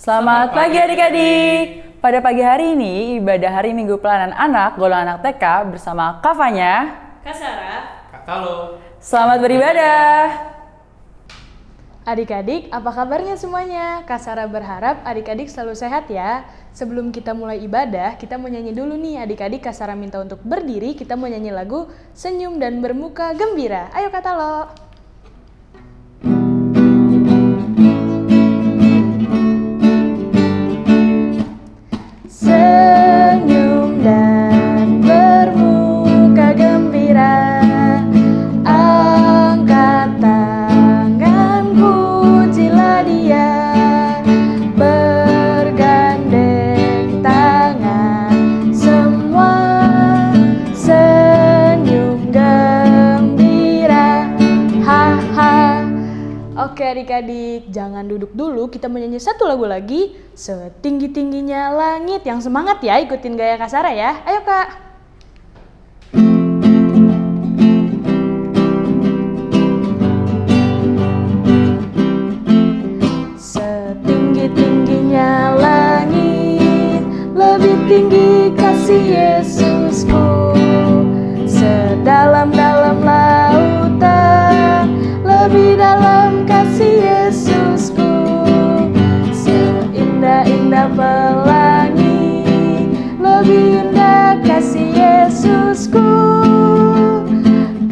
Selamat pagi adik-adik. Pada pagi hari ini, ibadah hari Minggu Pelayanan Anak golongan anak TK bersama Kak Fanya, Kak Sarah, Kak Talo. Selamat beribadah. adik-adik apa kabarnya semuanya? Kak Sarah berharap adik-adik selalu sehat ya. Sebelum kita mulai ibadah, kita mau nyanyi dulu nih adik-adik. Kak Sarah minta untuk berdiri, kita mau nyanyi lagu Senyum dan Bermuka Gembira. Ayo Kak Talo. Senyum dan bermuka gembira, angkat tangan pujilah Dia, bergandeng tangan semua, senyum gembira, ha-ha. Oke adik-adik, jangan duduk dulu, kita menyanyi satu lagu lagi, Setinggi-tingginya Langit. Yang semangat ya, ikutin gaya Kak Sarah ya. Ayo Kak. Setinggi-tingginya langit, lebih tinggi kasih Yesusku. Sedalam-dalam lautan, lebih dalam kasih Yesusku. Indah pelangi, lebih indah kasih Yesusku.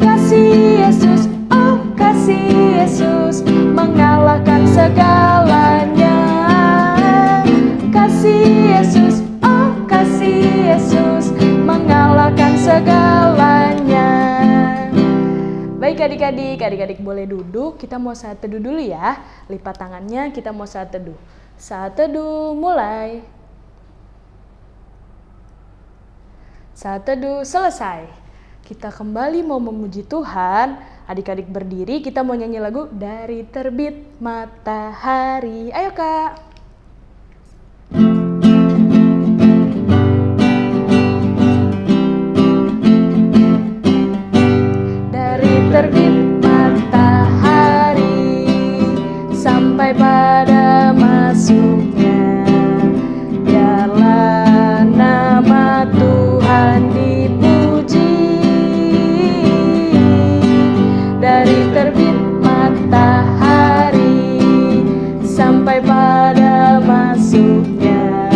Kasih Yesus, oh kasih Yesus, mengalahkan segalanya. Kasih Yesus, oh kasih Yesus, mengalahkan segalanya. Baik adik-adik boleh duduk, kita mau saat teduh dulu ya. Lipat tangannya, kita mau saat teduh. Saat teduh mulai. Saat teduh selesai. Kita kembali mau memuji Tuhan. Adik-adik berdiri, kita mau nyanyi lagu Dari Terbit Matahari. Ayo Kak. Dari terbit matahari sampai pada masuknya, biarlah nama Tuhan dipuji. Dari terbit matahari sampai pada masuknya,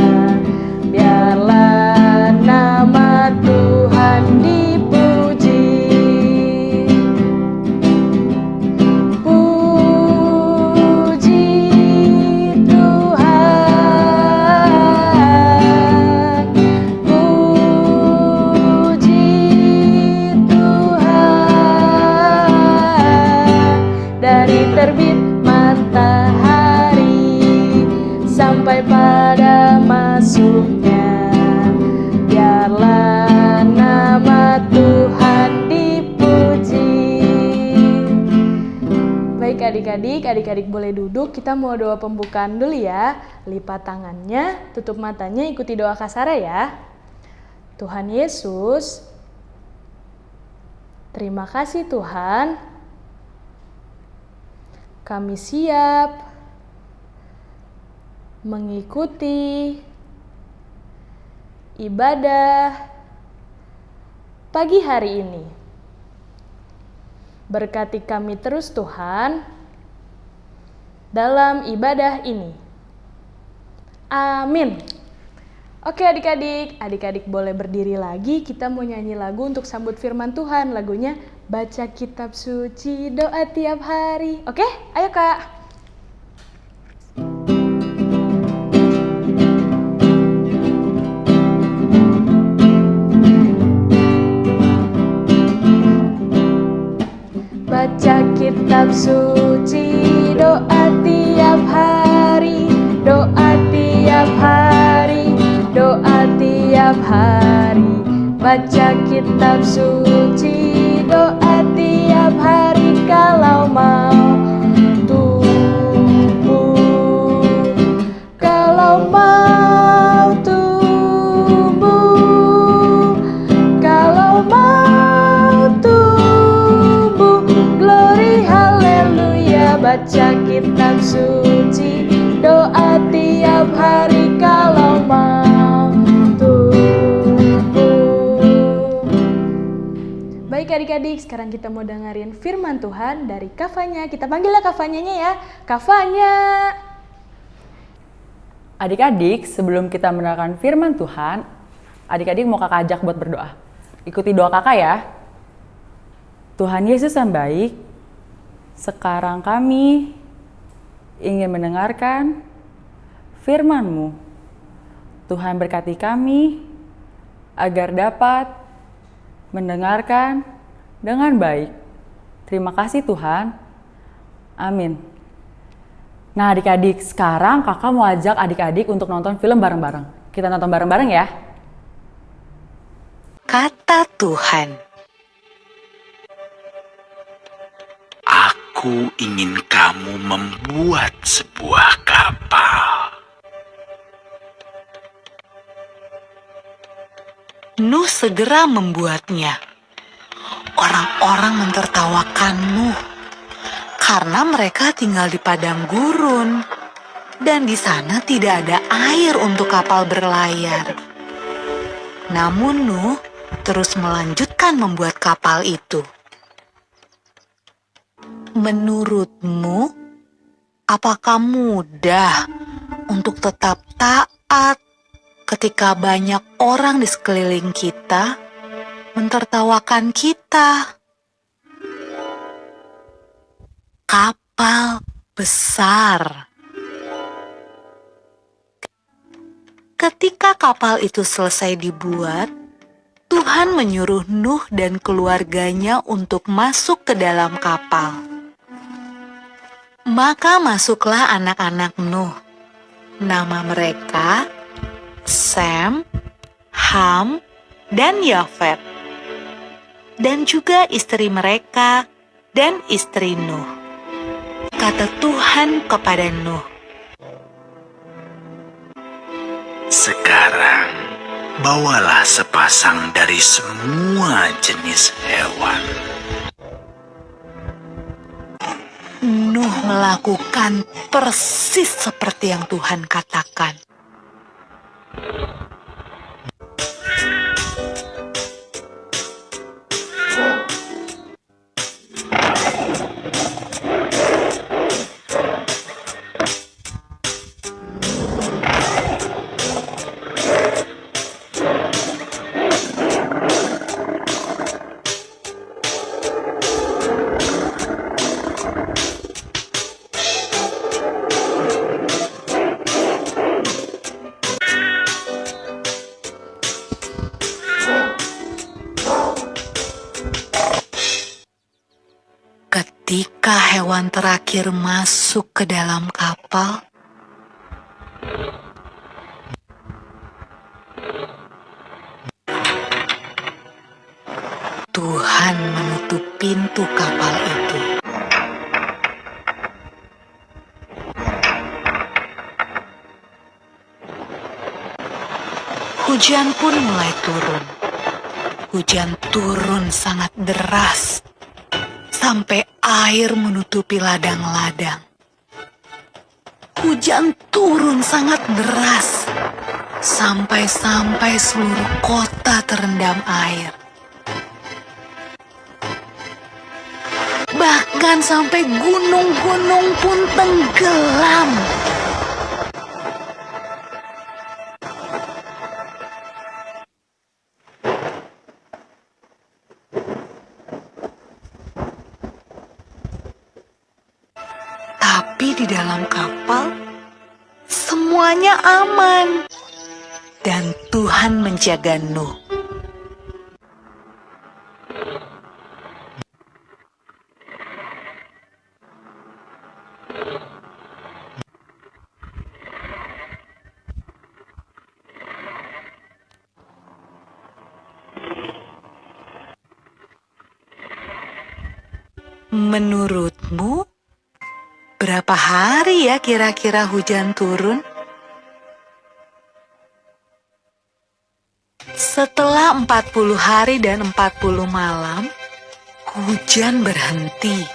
biarlah nama Tuhan dipuji. Terbit matahari sampai pada masuknya, biarlah nama Tuhan dipuji. Baik adik-adik boleh duduk, kita mau doa pembukaan dulu ya. Lipat tangannya, tutup matanya, ikuti doa Kak Sarah ya. Tuhan Yesus, terima kasih Tuhan, kami siap mengikuti ibadah pagi hari ini. Berkati kami terus Tuhan dalam ibadah ini. Amin. Oke adik-adik boleh berdiri lagi, kita mau nyanyi lagu untuk sambut firman Tuhan. Lagunya Baca Kitab Suci, Doa Tiap Hari. Oke, ayo Kak. Baca Kitab Suci, doa tiap hari, doa tiap hari, doa tiap hari. Baca Kitab Suci, doa tiap hari kalau mau tumbuh, kalau mau tumbuh, kalau mau tumbuh. Glory haleluya. Baca Kitab Suci, doa tiap esok hari kalau mau tumbuh. Baik adik-adik, sekarang kita mau dengerin firman Tuhan dari Kafanya. Kita panggillah Kafanyanya ya. Kafanya. Adik-adik, sebelum kita mendengarkan firman Tuhan, adik-adik mau kakak ajak buat berdoa. Ikuti doa kakak ya. Tuhan Yesus yang baik, sekarang kami ingin mendengarkan firman-Mu. Tuhan berkati kami agar dapat mendengarkan dengan baik. Terima kasih Tuhan. Amin. Nah adik-adik, sekarang kakak mau ajak adik-adik untuk nonton film bareng-bareng. Kita nonton bareng-bareng ya. Kata Tuhan, Aku ingin kamu membuat sebuah kapal. Nuh segera membuatnya. Orang-orang mentertawakan Nuh karena mereka tinggal di padang gurun dan di sana tidak ada air untuk kapal berlayar. Namun Nuh terus melanjutkan membuat kapal itu. Menurutmu, apakah mudah untuk tetap taat ketika banyak orang di sekeliling kita mentertawakan kita? Kapal besar. Ketika kapal itu selesai dibuat, Tuhan menyuruh Nuh dan keluarganya untuk masuk ke dalam kapal. Maka masuklah anak-anak Nuh. Nama mereka Sem, Ham, dan Yafet. Dan juga istri mereka dan istri Nuh. Kata Tuhan kepada Nuh, Sekarang, bawalah sepasang dari semua jenis hewan. Nuh melakukan persis seperti yang Tuhan katakan. Ketika hewan terakhir masuk ke dalam kapal, Tuhan menutup pintu kapal itu. Hujan pun mulai turun. Hujan turun sangat deras, sampai air menutupi ladang-ladang. Hujan turun sangat deras, sampai seluruh kota terendam air. Bahkan sampai gunung-gunung pun tenggelam. Tapi di dalam kapal, semuanya aman. Dan Tuhan menjaga Nuh. Menurutmu, berapa hari ya kira-kira hujan turun? Setelah 40 hari dan 40 malam, hujan berhenti.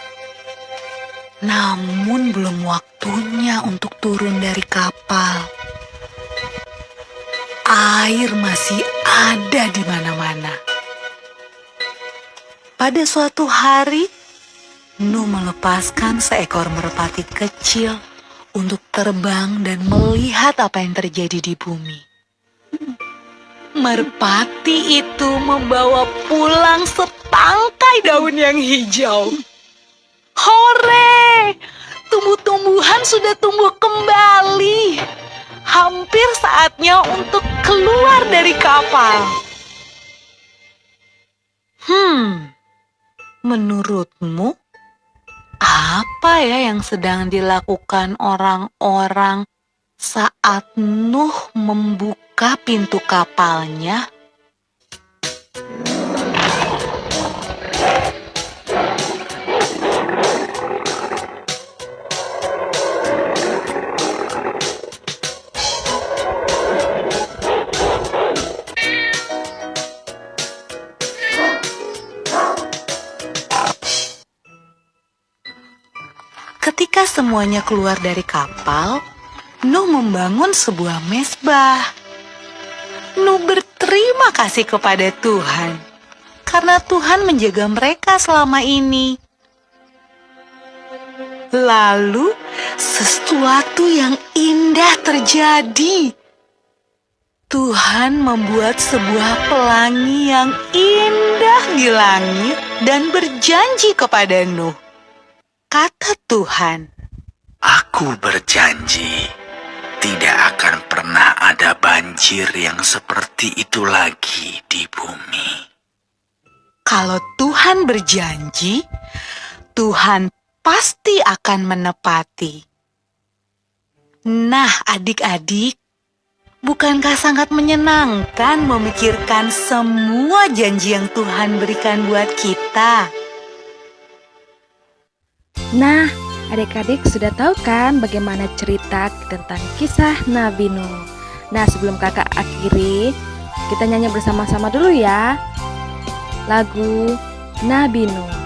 Namun belum waktunya untuk turun dari kapal. air masih ada di mana-mana. Pada suatu hari, Nuh melepaskan seekor merpati kecil untuk terbang dan melihat apa yang terjadi di bumi. Merpati itu membawa pulang setangkai daun yang hijau. Hore! Tumbuh-tumbuhan sudah tumbuh kembali. Hampir saatnya untuk keluar dari kapal. Menurutmu, apa ya yang sedang dilakukan orang-orang saat Nuh membuka pintu kapalnya? Ketika semuanya keluar dari kapal, Nuh membangun sebuah mezbah. Nuh berterima kasih kepada Tuhan karena Tuhan menjaga mereka selama ini. Lalu sesuatu yang indah terjadi. Tuhan membuat sebuah pelangi yang indah di langit dan berjanji kepada Nuh. Kata Tuhan, Aku berjanji, tidak akan pernah ada banjir yang seperti itu lagi di bumi. kalau Tuhan berjanji, Tuhan pasti akan menepati. Nah, adik-adik, bukankah sangat menyenangkan memikirkan semua janji yang Tuhan berikan buat kita? Nah, adik-adik sudah tahu kan bagaimana cerita tentang kisah Nabi Nuh. Nah, sebelum kakak akhiri, kita nyanyi bersama-sama dulu ya. Lagu Nabi Nuh.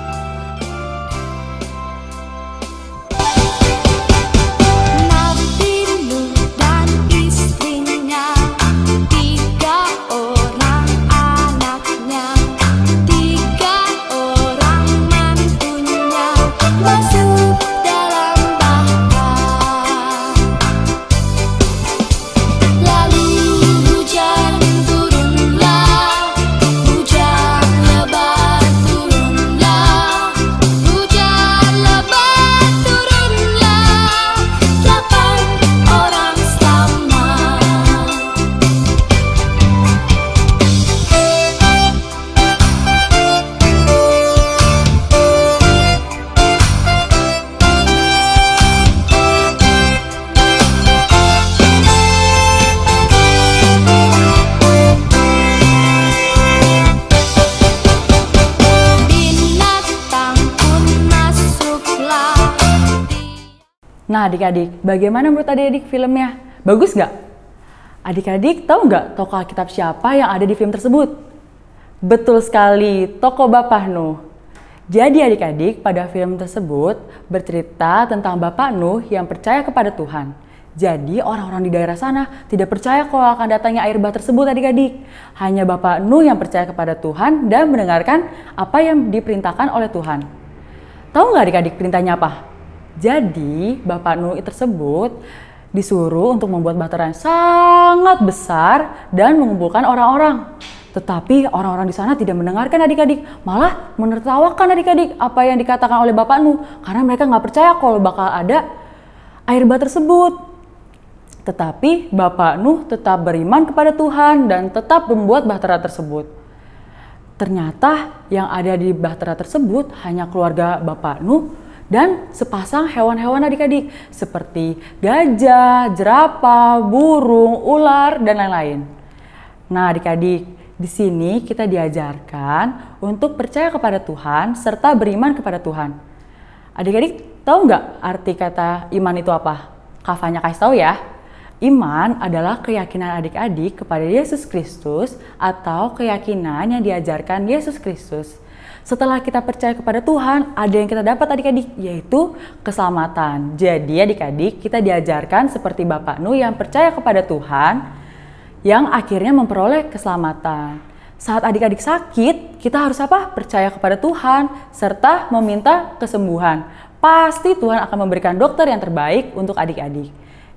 Nah adik-adik, bagaimana menurut adik-adik filmnya? Bagus nggak? Adik-adik tahu nggak tokoh Alkitab siapa yang ada di film tersebut? Betul sekali, tokoh Bapak Nuh. Jadi adik-adik, pada film tersebut bercerita tentang Bapak Nuh yang percaya kepada Tuhan. Jadi orang-orang di daerah sana tidak percaya kalau akan datangnya air bah tersebut adik-adik. Hanya Bapak Nuh yang percaya kepada Tuhan dan mendengarkan apa yang diperintahkan oleh Tuhan. Tahu nggak adik-adik perintahnya apa? Jadi Bapak Nuh tersebut disuruh untuk membuat bahtera yang sangat besar dan mengumpulkan orang-orang. Tetapi orang-orang di sana tidak mendengarkan adik-adik, malah menertawakan adik-adik apa yang dikatakan oleh Bapak Nuh. Karena mereka nggak percaya kalau bakal ada air bah tersebut. Tetapi Bapak Nuh tetap beriman kepada Tuhan dan tetap membuat bahtera tersebut. Ternyata yang ada di bahtera tersebut hanya keluarga Bapak Nuh dan sepasang hewan-hewan adik-adik seperti gajah, jerapah, burung, ular, dan lain-lain. Nah adik-adik, di sini kita diajarkan untuk percaya kepada Tuhan serta beriman kepada Tuhan. Adik-adik tahu nggak arti kata iman itu apa? Kak Fanya kasih tahu ya. Iman adalah keyakinan adik-adik kepada Yesus Kristus atau keyakinan yang diajarkan Yesus Kristus. Setelah kita percaya kepada Tuhan, ada yang kita dapat adik-adik, yaitu keselamatan. Jadi adik-adik, kita diajarkan seperti Bapak Nuh yang percaya kepada Tuhan, yang akhirnya memperoleh keselamatan. Saat adik-adik sakit, kita harus apa? Percaya kepada Tuhan serta meminta kesembuhan. Pasti Tuhan akan memberikan dokter yang terbaik untuk adik-adik.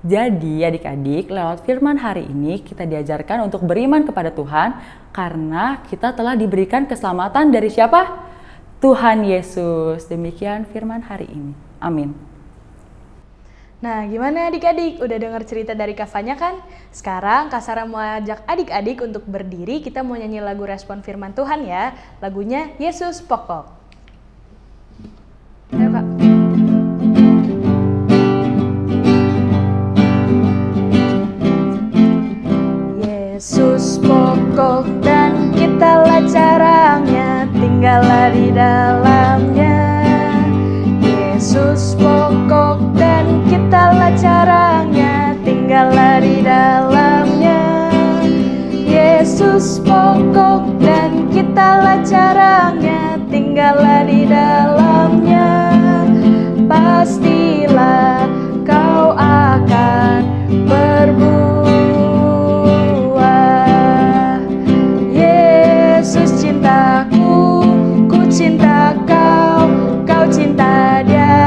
Jadi adik-adik, lewat firman hari ini kita diajarkan untuk beriman kepada Tuhan karena kita telah diberikan keselamatan dari siapa? Tuhan Yesus. Demikian firman hari ini. Amin. Nah, gimana adik-adik? Udah dengar cerita dari Kak Fanya kan? Sekarang Kak Sarah mau ajak adik-adik untuk berdiri, kita mau nyanyi lagu respon firman Tuhan ya. Lagunya Yesus Pokok. Ayo Kak. Yesus pokok dan kitalah carangnya, tinggallah di dalamnya. Yesus pokok dan kitalah carangnya, tinggallah di dalamnya. Yesus pokok dan kitalah carangnya, tinggallah di dalamnya. Pastilah kau akan berbuah. Yesus cintaku, ku cinta kau, kau cinta dia.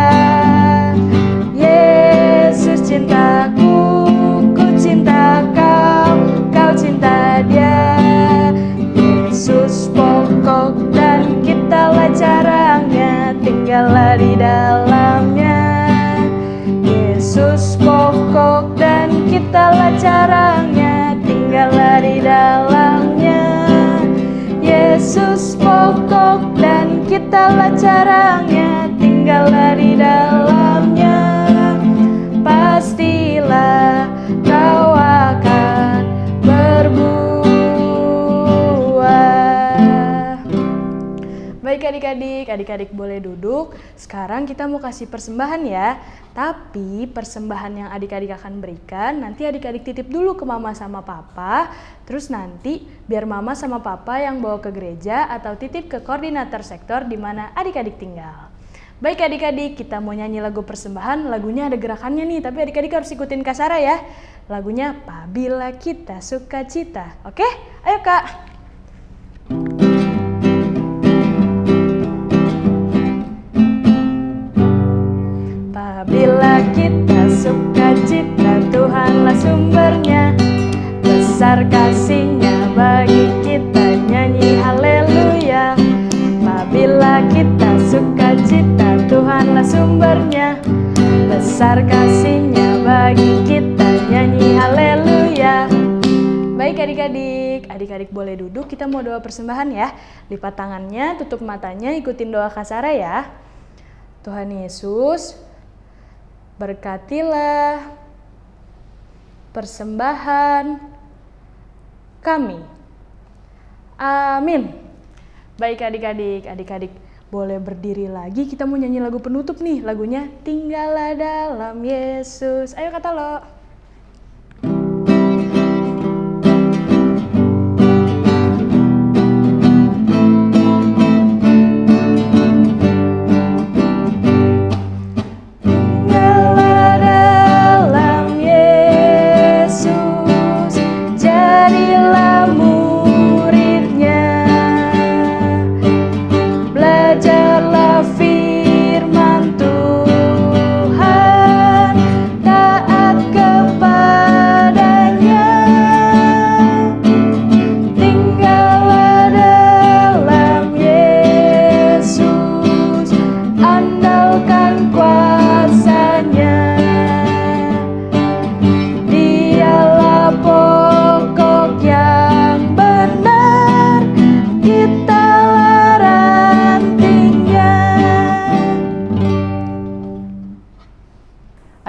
Yesus cintaku, ku cinta kau, kau cinta dia. Yesus pokok dan kitalah carangnya, tinggallah di dalamnya. Yesus pokok dan kitalah carangnya, tinggallah di dalamnya. Yesus pokok dan kitalah carangnya, tinggallah di dalamnya. Pastilah kau akan berbuah. Baik adik-adik boleh duduk. Sekarang kita mau kasih persembahan ya. Tapi persembahan yang adik-adik akan berikan nanti adik-adik titip dulu ke mama sama papa. Terus nanti biar mama sama papa yang bawa ke gereja atau titip ke koordinator sektor di mana adik-adik tinggal. Baik adik-adik, kita mau nyanyi lagu persembahan. Lagunya ada gerakannya nih, tapi adik-adik harus ikutin Kak Sarah ya. Lagunya Apabila Kita Sukacita. Oke? Ayo Kak. Apabila kita sukacita, Tuhanlah sumbernya. Besar kasih-Nya bagi kita, nyanyi haleluya. Apabila kita sukacita, Tuhanlah sumbernya. Besar kasih-Nya bagi kita, nyanyi haleluya. Baik adik-adik boleh duduk, kita mau doa persembahan ya. Lipat tangannya, tutup matanya, ikutin doa Kak Sarah ya. Tuhan Yesus, berkatilah persembahan kami. Amin. Baik adik-adik boleh berdiri lagi. Kita mau nyanyi lagu penutup nih. Lagunya Tinggallah Dalam Yesus. Ayo kata lo.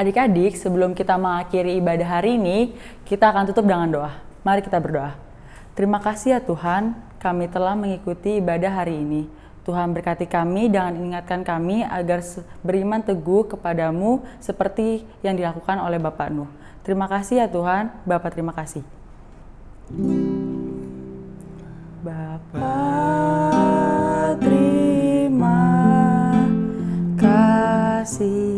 Adik-adik, sebelum kita mengakhiri ibadah hari ini, kita akan tutup dengan doa. Mari kita berdoa. Terima kasih ya Tuhan, kami telah mengikuti ibadah hari ini. Tuhan berkati kami dengan ingatkan kami agar beriman teguh kepadamu seperti yang dilakukan oleh Bapak Nuh. Terima kasih ya Tuhan, Bapak terima kasih. Bapak terima kasih.